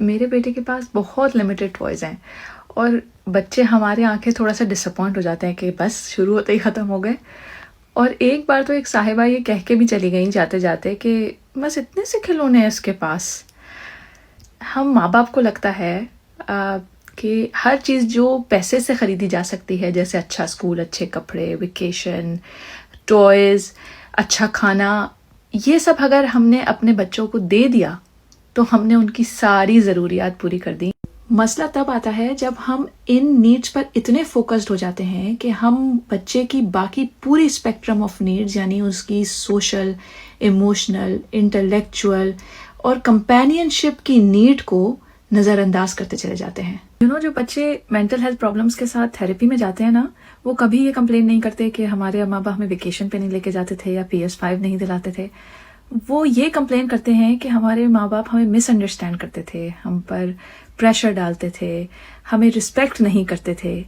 میرے بیٹے کے پاس بہت لمیٹڈ ٹوائز ہیں، اور بچے ہمارے آنکھیں تھوڑا سا ڈس اپوائنٹ ہو جاتے ہیں کہ بس شروع ہوتے ہی ختم ہو گئے. اور ایک بار تو ایک صاحبہ یہ کہہ کے بھی چلی گئیں جاتے جاتے کہ بس اتنے سے کھلونے ہیں اس کے پاس. ہم ماں باپ کو لگتا ہے کہ ہر چیز جو پیسے سے خریدی جا سکتی ہے، جیسے اچھا اسکول، اچھے کپڑے، ویکیشن، ٹوائز، اچھا کھانا، یہ سب اگر ہم نے اپنے بچوں کو دے دیا تو ہم نے ان کی ساری ضروریات پوری کر دی. مسئلہ تب آتا ہے جب ہم ان نیڈس پر اتنے فوکسڈ ہو جاتے ہیں کہ ہم بچے کی باقی پوری اسپیکٹرم آف نیڈز، یعنی اس کی سوشل، ایموشنل، انٹلیکچوئل اور کمپینین شپ کی نیڈ کو نظر انداز کرتے چلے جاتے ہیں. جو بچے مینٹل ہیلتھ پرابلمس کے ساتھ تھراپی میں جاتے ہیں نا، وہ کبھی یہ کمپلین نہیں کرتے کہ ہمارے ماں باپ ہمیں ویکیشن پہ نہیں لے کے جاتے تھے یا PS5 نہیں دلاتے تھے. وہ یہ کمپلین کرتے ہیں کہ ہمارے ماں باپ ہمیں مس انڈرسٹینڈ کرتے تھے، ہم پر پریشر ڈالتے تھے، ہمیں رسپیکٹ نہیں کرتے تھے.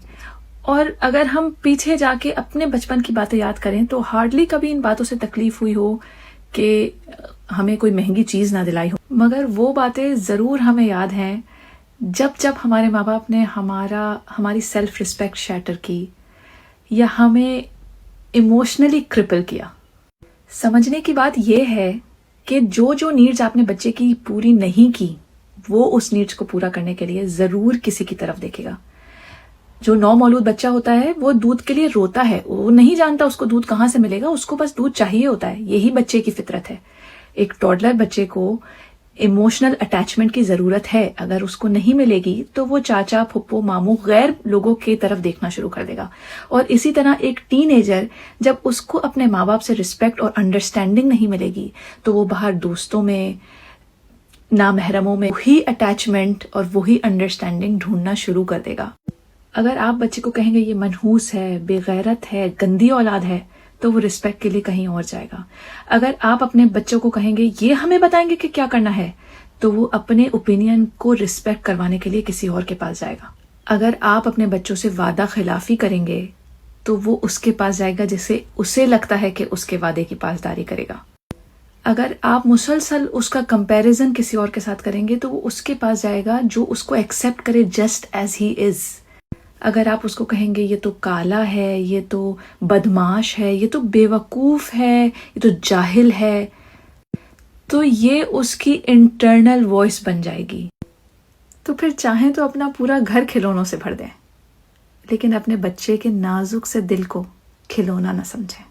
اور اگر ہم پیچھے جا کے اپنے بچپن کی باتیں یاد کریں تو ہارڈلی کبھی ان باتوں سے تکلیف ہوئی ہو کہ ہمیں کوئی مہنگی چیز نہ دلائی ہو. مگر وہ باتیں ضرور ہمیں یاد ہیں جب ہمارے ماں باپ نے ہماری سیلف رسپیکٹ شیٹر کی یا ہمیں ایموشنلی کرپل کیا. سمجھنے کی بات یہ ہے کہ جو نیڈز آپ نے بچے کی پوری نہیں کی، وہ اس نیڈز کو پورا کرنے کے لیے ضرور کسی کی طرف دیکھے گا. جو نومولود بچہ ہوتا ہے وہ دودھ کے لیے روتا ہے، وہ نہیں جانتا اس کو دودھ کہاں سے ملے گا، اس کو بس دودھ چاہیے ہوتا ہے. یہی بچے کی فطرت ہے. ایک ٹوڈلر بچے کو ایموشنل اٹیچمنٹ کی ضرورت ہے. اگر اس کو نہیں ملے گی تو وہ چاچا، پھپھو، ماموں، غیر لوگوں کی طرف دیکھنا شروع کر دے گا. اور اسی طرح ایک ٹین ایجر جب اس کو اپنے ماں باپ سے رسپیکٹ اور انڈرسٹینڈنگ نہیں ملے گی تو وہ باہر دوستوں میں، نامحرموں میں وہی اٹیچمنٹ اور وہی انڈرسٹینڈنگ ڈھونڈنا شروع کر دے گا. اگر آپ بچے کو کہیں گے یہ منحوس ہے، بے غیرت ہے، گندی اولاد ہے، تو وہ رسپیکٹ کے لیے کہیں اور جائے گا. اگر آپ اپنے بچوں کو کہیں گے یہ ہمیں بتائیں گے کہ کیا کرنا ہے، تو وہ اپنے اوپینین کو رسپیکٹ کروانے کے لیے کسی اور کے پاس جائے گا. اگر آپ اپنے بچوں سے وعدہ خلافی کریں گے تو وہ اس کے پاس جائے گا جسے اسے لگتا ہے کہ اس کے وعدے کی پاسداری کرے گا. اگر آپ مسلسل اس کا کمپیریزن کسی اور کے ساتھ کریں گے تو وہ اس کے پاس جائے گا جو اس کو ایکسیپٹ کرے جسٹ ایز ہی از. اگر آپ اس کو کہیں گے یہ تو کالا ہے، یہ تو بدماش ہے، یہ تو بے وقوف ہے، یہ تو جاہل ہے، تو یہ اس کی انٹرنل وائس بن جائے گی. تو پھر چاہیں تو اپنا پورا گھر کھلونوں سے بھر دیں، لیکن اپنے بچے کے نازک سے دل کو کھلونا نہ سمجھیں.